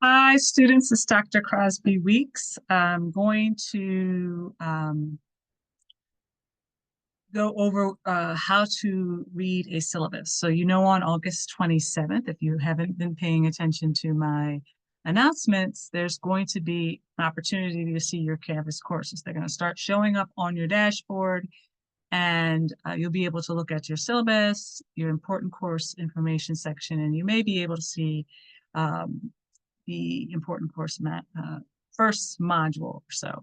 Hi, students. It's Dr. Crosby Weeks. I'm going to go over how to read a syllabus. So, on August 27th, if you haven't been paying attention to my announcements, there's going to be an opportunity to see your Canvas courses. They're going to start showing up on your dashboard, and you'll be able to look at your syllabus, your important course information section, and you may be able to see um, the important course first module or so.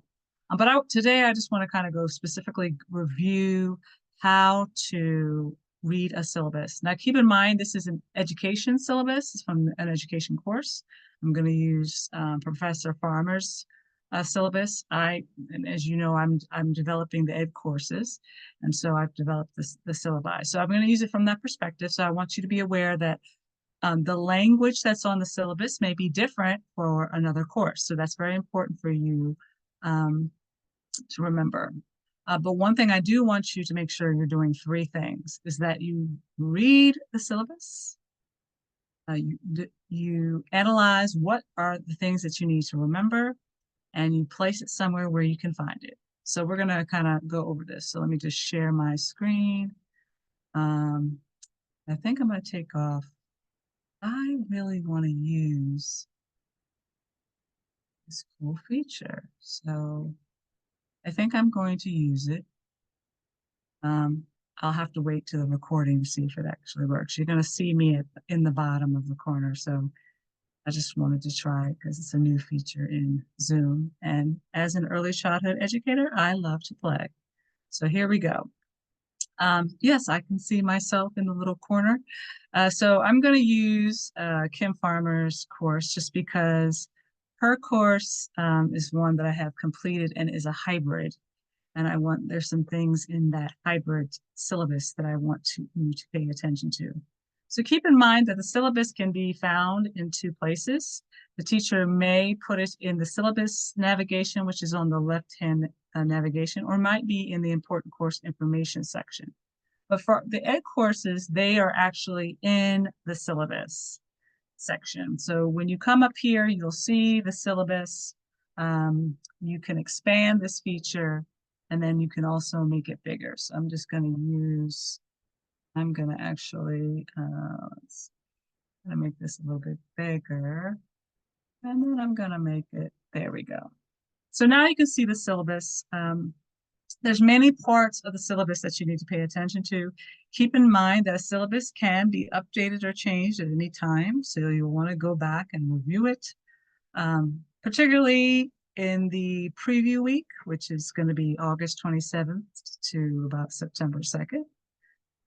Today I just want to kind of go specifically review how to read a syllabus. Now keep in mind this is an education syllabus. It's from an education course. I'm going to use Professor Farmer's syllabus. And as you know, I'm developing the ed courses, and so I've developed the syllabi. So I'm going to use it from that perspective. So I want you to be aware that the language that's on the syllabus may be different for another course. So that's very important for you um, to remember. But one thing I do want you to make sure you're doing three things is that you read the syllabus, you analyze what are the things that you need to remember, and you place it somewhere where you can find it. So we're going to kind of go over this. So let me just share my screen. Um, I think I'm going to take off. I really want to use this cool feature. So I think I'm going to use it. Um, I'll have to wait to the recording to see if it actually works. You're going to see me in the bottom of the corner. So I just wanted to try it because it's a new feature in Zoom. And as an early childhood educator, I love to play. So here we go. Yes, I can see myself in the little corner. So I'm going to use Kim Farmer's course just because her course is one that I have completed and is a hybrid. And there's some things in that hybrid syllabus that I want you to pay attention to. So keep in mind that the syllabus can be found in two places. The teacher may put it in the syllabus navigation, which is on the left-hand navigation, or might be in the important course information section. But for the ed courses, they are actually in the syllabus section. So when you come up here, you'll see the syllabus. You can expand this feature, and then you can also make it bigger. So I'm going to actually, make this a little bit bigger. And then I'm going to make it, there we go. So now you can see the syllabus. There's many parts of the syllabus that you need to pay attention to. Keep in mind that a syllabus can be updated or changed at any time, so you'll want to go back and review it, particularly in the preview week, which is going to be August 27th to about September 2nd,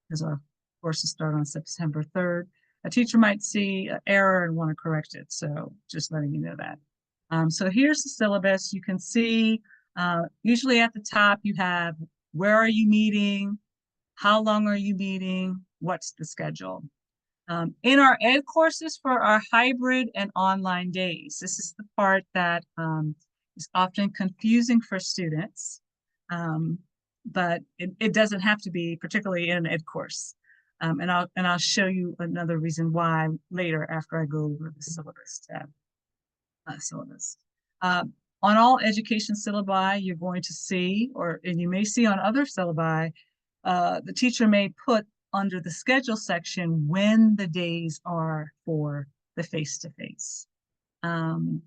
because our courses start on September 3rd. A teacher might see an error and want to correct it, so just letting you know that. So here's the syllabus. You can see usually at the top you have where are you meeting, how long are you meeting, what's the schedule. In our ed courses for our hybrid and online days, this is the part that is often confusing for students, but it doesn't have to be, particularly in an ed course. And I'll show you another reason why later after I go over the syllabus tab. Syllabus. On all education syllabi, you're going to see, and you may see on other syllabi, the teacher may put under the schedule section when the days are for the face-to-face. And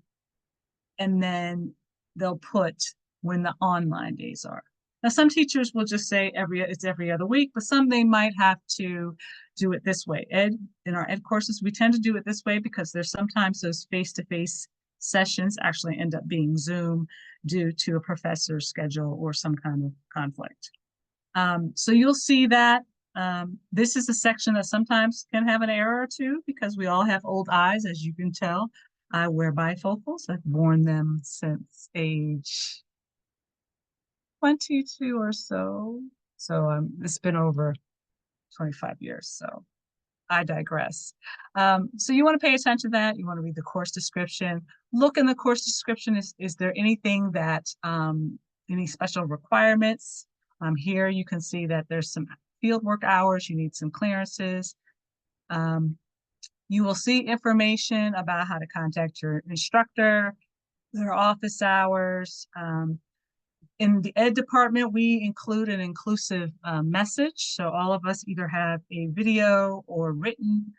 then they'll put when the online days are. Now, some teachers will just say it's every other week, but some they might have to do it this way. In our ed courses, we tend to do it this way because there's sometimes those face-to-face sessions actually end up being Zoom due to a professor's schedule or some kind of conflict. So you'll see that this is a section that sometimes can have an error or two because we all have old eyes, as you can tell. I wear bifocals. I've worn them since age 22 or so. So it's been over 25 years. So I digress. So you want to pay attention to that. You want to read the course description. Look in the course description. Is there anything that, any special requirements? Here you can see that there's some fieldwork hours. You need some clearances. You will see information about how to contact your instructor, their office hours. In the ed department, we include an inclusive message. So all of us either have a video or written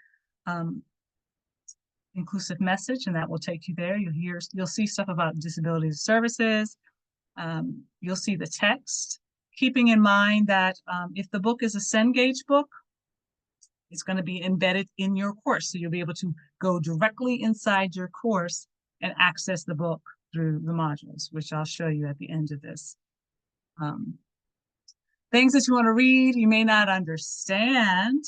inclusive message, and that will take you there. You'll see stuff about disability services. You'll see the text, keeping in mind that if the book is a Cengage book, it's going to be embedded in your course. So you'll be able to go directly inside your course and access the book through the modules, which I'll show you at the end of this. Things that you want to read, you may not understand,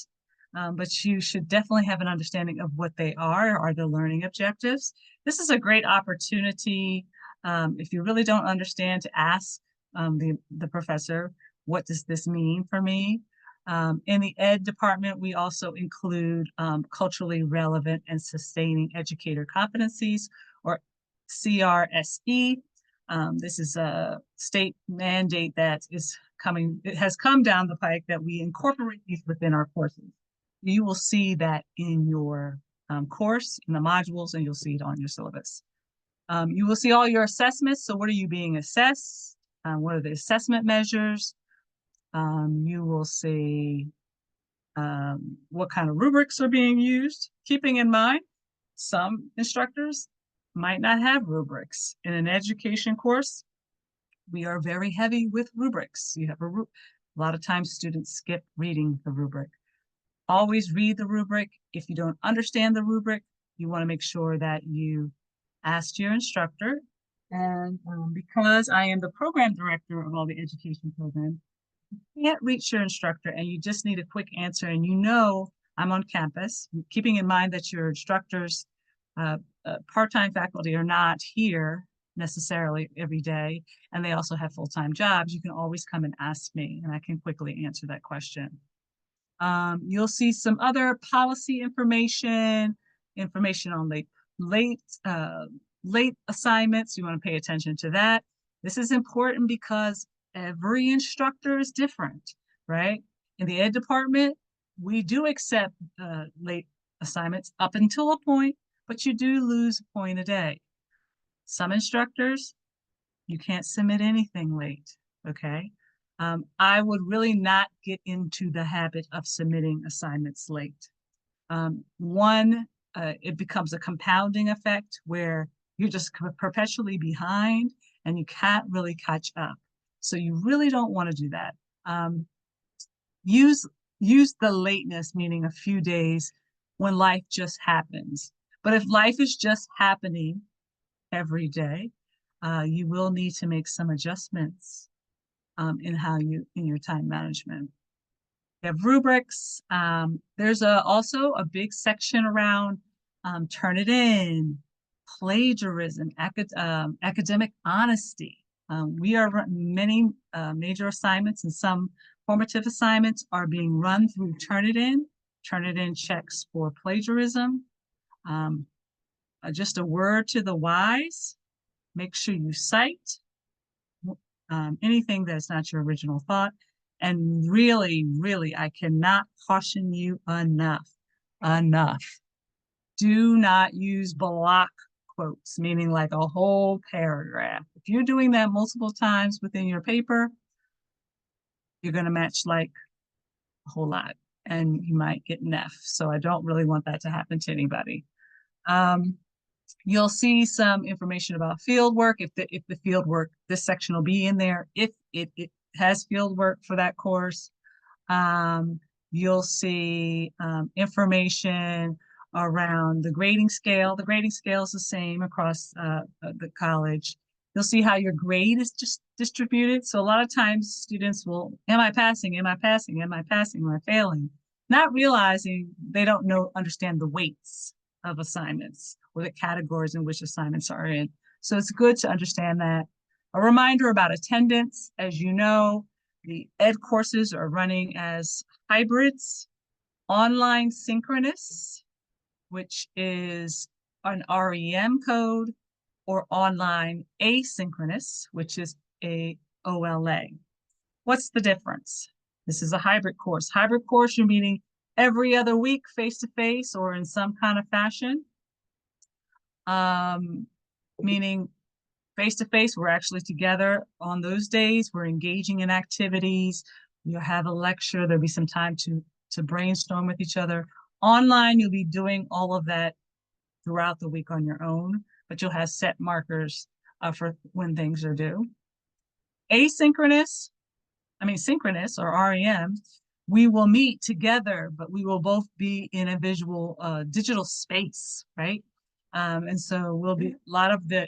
but you should definitely have an understanding of what they are the learning objectives. This is a great opportunity, if you really don't understand, to ask the professor, what does this mean for me? In the ed department, we also include culturally relevant and sustaining educator competencies, or CRSE. This is a state mandate that it has come down the pike that we incorporate these within our courses. You will see that in your course, in the modules, and you'll see it on your syllabus. You will see all your assessments. So what are you being assessed? What are the assessment measures? You will see what kind of rubrics are being used, keeping in mind some instructors might not have rubrics. In an education course, we are very heavy with rubrics. You have a lot of times students skip reading the rubric. Always read the rubric. If you don't understand the rubric, you want to make sure that you ask your instructor. And because I am the program director of all the education programs, you can't reach your instructor and you just need a quick answer, and you know I'm on campus, keeping in mind that your instructors, part-time faculty, are not here necessarily every day, and they also have full-time jobs. You can always come and ask me, and I can quickly answer that question. You'll see some other policy information on late assignments. You want to pay attention to that. This is important because every instructor is different, right? In the ed department, we do accept late assignments up until a point, but you do lose a point a day. Some instructors, you can't submit anything late, okay? I would really not get into the habit of submitting assignments late. It becomes a compounding effect where you're just perpetually behind and you can't really catch up. So you really don't want to do that. Use the lateness, meaning a few days, when life just happens. But if life is just happening every day, you will need to make some adjustments in your time management. You have rubrics. There's also a big section around Turnitin, plagiarism, academic honesty. We are many major assignments and some formative assignments are being run through Turnitin. Turnitin checks for plagiarism. Just a word to the wise: make sure you cite anything that's not your original thought. And really, really, I cannot caution you enough. Do not use block quotes, meaning like a whole paragraph. If you're doing that multiple times within your paper, you're going to match like a whole lot and you might get an F. So I don't really want that to happen to anybody. You'll see some information about field work. If the field work, this section will be in there. If it has field work for that course. You'll see information around the grading scale. The grading scale is the same across the college. You'll see how your grade is just distributed. So a lot of times students will, am I passing? Am I passing? Am I passing? Am I failing? Not realizing they don't understand the weights of assignments or the categories in which assignments are in. So it's good to understand that. A reminder about attendance. As you know, the ed courses are running as hybrids, online synchronous, which is an REM code, or online asynchronous, which is a OLA. What's the difference? This is a hybrid course. Hybrid course, you're meeting every other week, face-to-face or in some kind of fashion. Meaning face-to-face, we're actually together on those days. We're engaging in activities. You'll have a lecture. There'll be some time to brainstorm with each other. Online, you'll be doing all of that throughout the week on your own, but you'll have set markers for when things are due. Asynchronous, synchronous or REM, we will meet together, but we will both be in a visual digital space, right? And so we'll be, a lot of the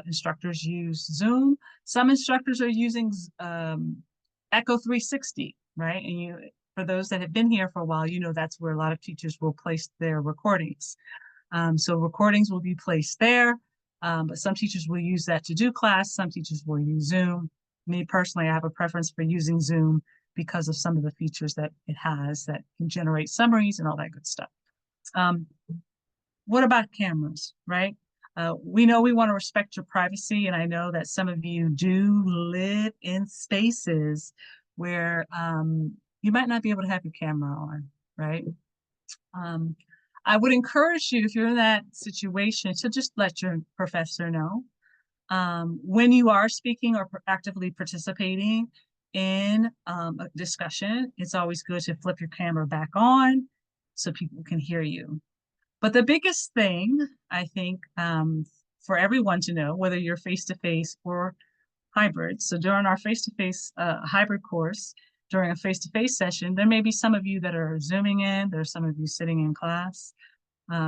instructors use Zoom. Some instructors are using Echo 360, right? And for those that have been here for a while, that's where a lot of teachers will place their recordings. So recordings will be placed there, but some teachers will use that to do class. Some teachers will use Zoom. Me personally, I have a preference for using Zoom because of some of the features that it has that can generate summaries and all that good stuff. What about cameras, right? We know we want to respect your privacy, and I know that some of you do live in spaces where you might not be able to have your camera on, right? I would encourage you, if you're in that situation, to just let your professor know. When you are speaking or actively participating in a discussion, it's always good to flip your camera back on so people can hear you. But the biggest thing, I think, for everyone to know, whether you're face-to-face or hybrid, so during our face-to-face hybrid course, during a face-to-face session, there may be some of you that are Zooming in, there are some of you sitting in class,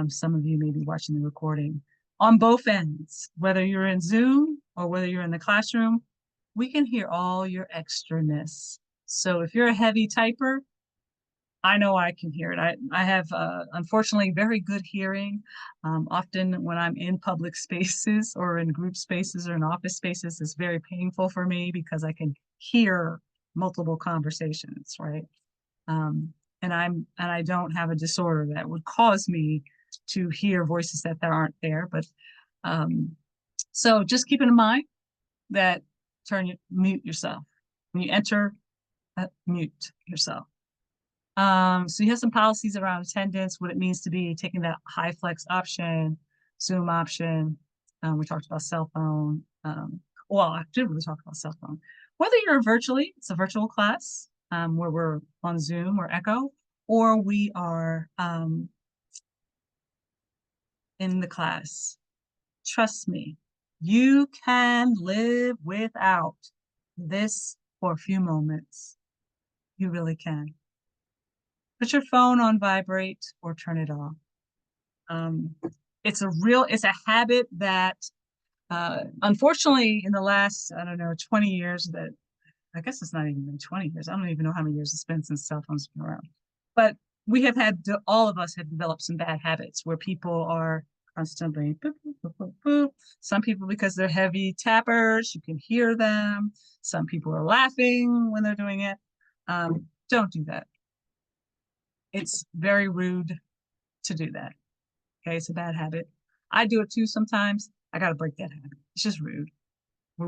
some of you may be watching the recording. On both ends, whether you're in Zoom or whether you're in the classroom, we can hear all your extraness. So if you're a heavy typer, I know I can hear it. I have, unfortunately, very good hearing. Often when I'm in public spaces or in group spaces or in office spaces, it's very painful for me because I can hear multiple conversations, right? And I don't have a disorder that would cause me to hear voices that aren't there. But so just keep in mind that mute yourself. When you enter, mute yourself. So you have some policies around attendance, what it means to be taking that high flex option, Zoom option. We talked about cell phone. Well, I did really talk about cell phone. Whether you're virtually, it's a virtual class where we're on Zoom or Echo, or we are in the class. Trust me, you can live without this for a few moments. You really can. Put your phone on vibrate or turn it off. It's a habit that, unfortunately, in the last, 20 years, that I guess it's not even been 20 years. I don't even know how many years it's been since cell phones have been around. But all of us have developed some bad habits where people are constantly boop, boop, boop, boop, boop. Some people, because they're heavy tappers, you can hear them. Some people are laughing when they're doing it. Don't do that. It's very rude to do that. Okay, it's a bad habit. I do it too sometimes. I got to break that habit. It's just rude. We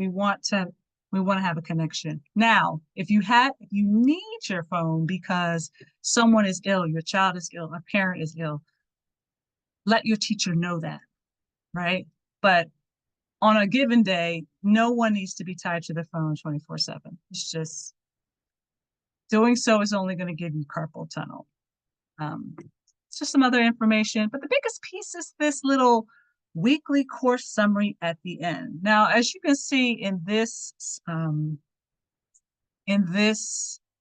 want to have a connection. Now, if you need your phone because someone is ill, your child is ill, a parent is ill, let your teacher know that, right? But on a given day, no one needs to be tied to the phone 24/7. It's just doing so is only going to give you carpal tunnel. It's just some other information, but the biggest piece is this little weekly course summary at the end. Now, as you can see in this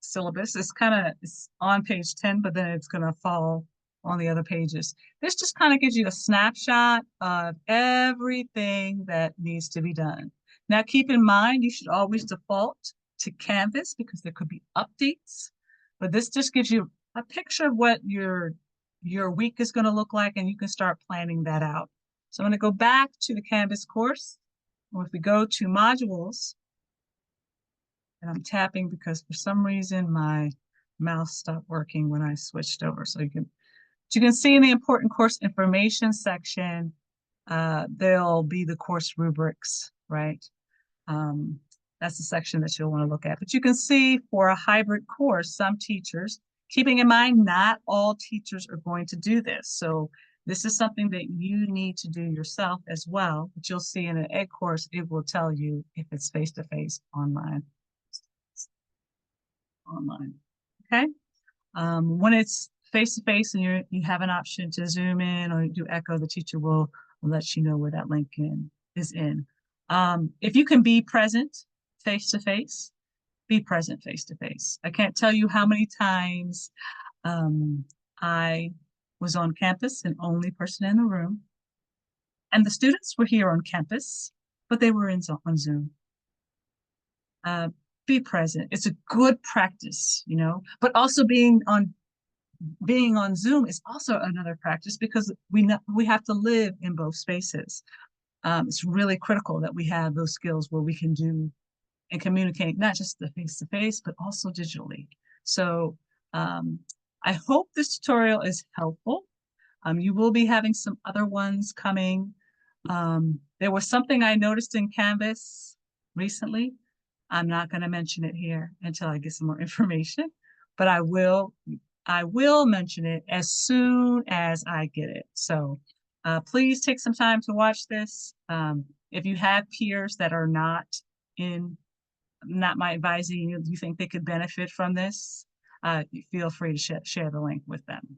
syllabus, it's on page 10, but then it's going to fall on the other pages. This just kind of gives you a snapshot of everything that needs to be done. Now, keep in mind, you should always default to Canvas because there could be updates, but this just gives you a picture of what your week is going to look like, and you can start planning that out. So I'm going to go back to the Canvas course. Or if we go to modules, and I'm tapping because for some reason my mouse stopped working when I switched over. So you can see in the important course information section, there'll be the course rubrics, right? That's the section that you'll want to look at. But you can see for a hybrid course, some teachers keeping in mind, not all teachers are going to do this. So this is something that you need to do yourself as well, but you'll see in an ed course, it will tell you if it's face-to-face, online. Okay. When it's face-to-face and you have an option to zoom in or do echo, the teacher will let you know where that link is in. If you can be present face-to-face, be present face-to-face. I can't tell you how many times I was on campus and only person in the room, and the students were here on campus, but they were on Zoom. Be present. It's a good practice, but also being on Zoom is also another practice because we have to live in both spaces. It's really critical that we have those skills where we can do and communicate not just the face-to-face, but also digitally. So I hope this tutorial is helpful. You will be having some other ones coming. There was something I noticed in Canvas recently. I'm not going to mention it here until I get some more information, but I will mention it as soon as I get it. So please take some time to watch this. If you have peers that are not my advising you think they could benefit from this, feel free to share the link with them.